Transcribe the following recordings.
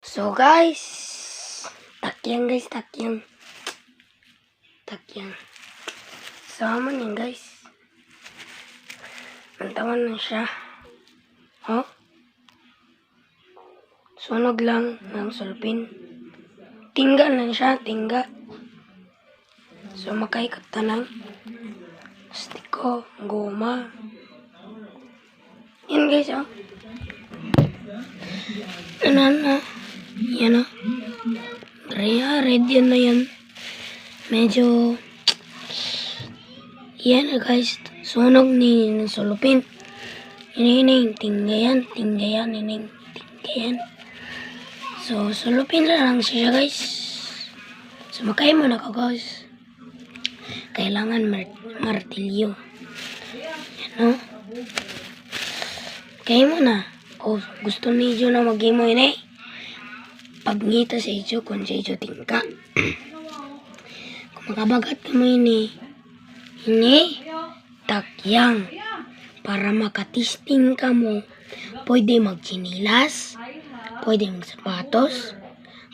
So guys, takyang guys, takyang. Sama niyan guys. Nantawan na siya. Oh? Sunog lang ng sulpin. Tingga lang siya, tingga. So makaikat ta ng stiko, goma. Yan guys, oh. Ano? Yan, oh. Red yan na yan. Medyo yan na guys. Sunog ni ng sulupin. Ining tinggayan, ining tinggayan. So sulupin lang siya guys. So makay mo na ka guys. Kailangan martilyo. Yan, no? Kaya mo na. O gusto ni Ijo na mag-imo ini. Pagngita sa Ijo kung sa Ijo tingka. Kung makabagat ka mo ini takyang. Para makatisting ka mo, pwede magchinilas, pwede magsapatos,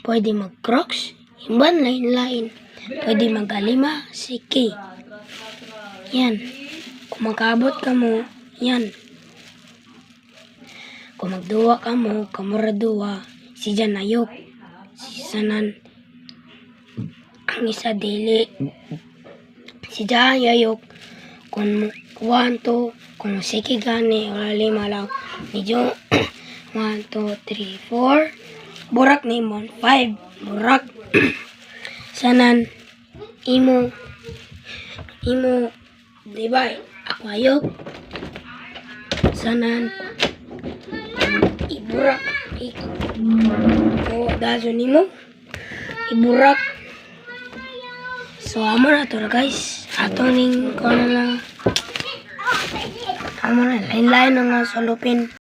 pwede mag-crocs, imban lain-lain, pwede mag-alima, siki. Yan. Kung makabot ka mo, yan. Kung magduwa ka mo, kamuraduwa, si Janayok, si Sanan, ang isa dili, si Janayok, kung 1, 2, kung siki gani, wala 5 lang, medyo 1, 2, 3, 4, burak ni mo, 5, burak, Sanan, imo, diba, ako ayok, Sanan, iburak, o daso nimo, iburak. So amo na to guys, ato ning ko na lang, amo na lain-lain na nga sulupin.